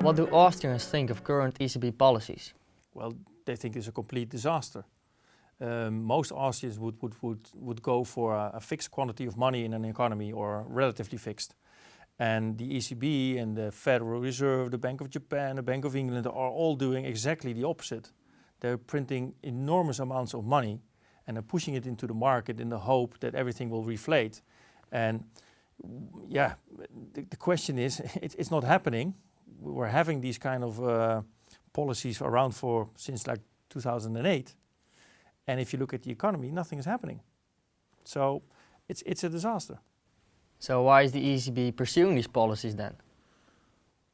What do Austrians think of current ECB policies? Well, they think it's a complete disaster. Most Austrians would go for a fixed quantity of money in an economy, or relatively fixed. And the ECB and the Federal Reserve, the Bank of Japan, the Bank of England are all doing exactly the opposite. They're printing enormous amounts of money and are pushing it into the market in the hope that everything will reflate. And yeah, the question is, it's not happening. We're having these kind of policies around since like 2008. And if you look at the economy, nothing is happening. So it's a disaster. So why is the ECB pursuing these policies then?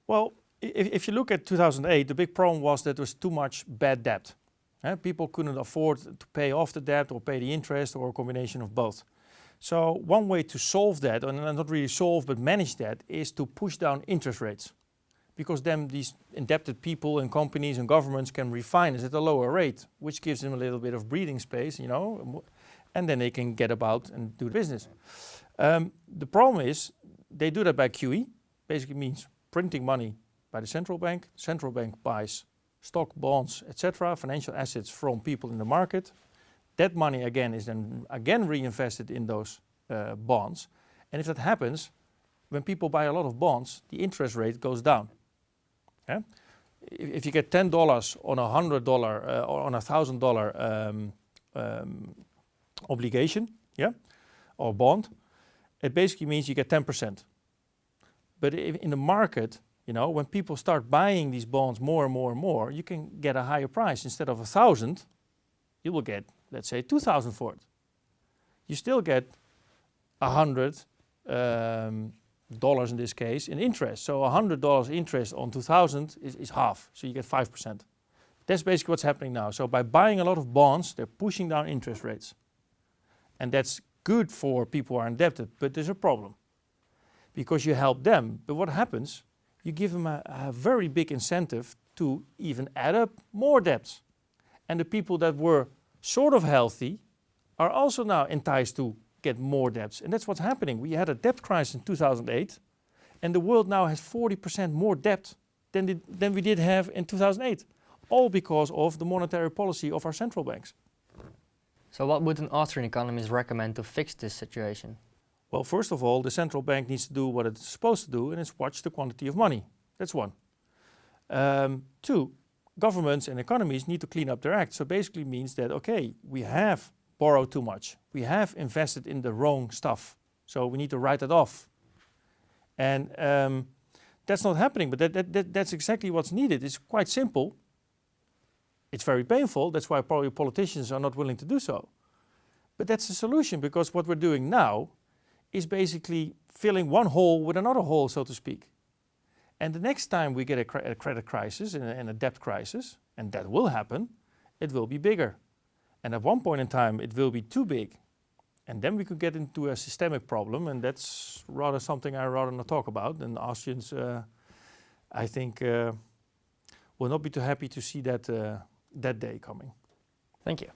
Well, if you look at 2008, the big problem was that there was too much bad debt. People couldn't afford to pay off the debt or pay the interest, or a combination of both. So one way to solve that, and not really solve but manage that, is to push down interest rates. Because then these indebted people and companies and governments can refinance at a lower rate, which gives them a little bit of breathing space, you know, and then they can get about and do business. The problem is they do that by QE, basically means printing money by the central bank. Central bank buys stock, bonds, etc., financial assets from people in the market. That money again is then again reinvested in those bonds. And if that happens, when people buy a lot of bonds, the interest rate goes down. Yeah? If you get $10 on $100 or on $1,000 obligation, yeah, or bond, it basically means you get 10%. But in the market, you know, when people start buying these bonds more and more and more, you can get a higher price. Instead of 1,000, you will get, let's say, 2,000 for it. You still get $100 in this case in interest. So $100 interest on 2,000 is half. So you get 5%. That's basically what's happening now. So by buying a lot of bonds, they're pushing down interest rates. And that's good for people who are indebted, but there's a problem. Because you help them, but what happens? You give them a very big incentive to even add up more debts. And the people that were sort of healthy are also now enticed to get more debts. And that's what's happening. We had a debt crisis in 2008, and the world now has 40% more debt than we did have in 2008. All because of the monetary policy of our central banks. So what would an Austrian economist recommend to fix this situation? Well, first of all, the central bank needs to do what it's supposed to do, and it's watch the quantity of money. That's one. Two, governments and economies need to clean up their act. So basically means that, okay, we have borrowed too much. We have invested in the wrong stuff. So we need to write it off. And that's not happening, but that's exactly what's needed. It's quite simple. It's very painful. That's why probably politicians are not willing to do so. But that's the solution, because what we're doing now is basically filling one hole with another hole, so to speak. And the next time we get a credit crisis and a debt crisis, and that will happen, it will be bigger. And at one point in time, it will be too big. And then we could get into a systemic problem, and that's rather something I rather not talk about. And Austrians, I think, will not be too happy to see that day coming. Thank you.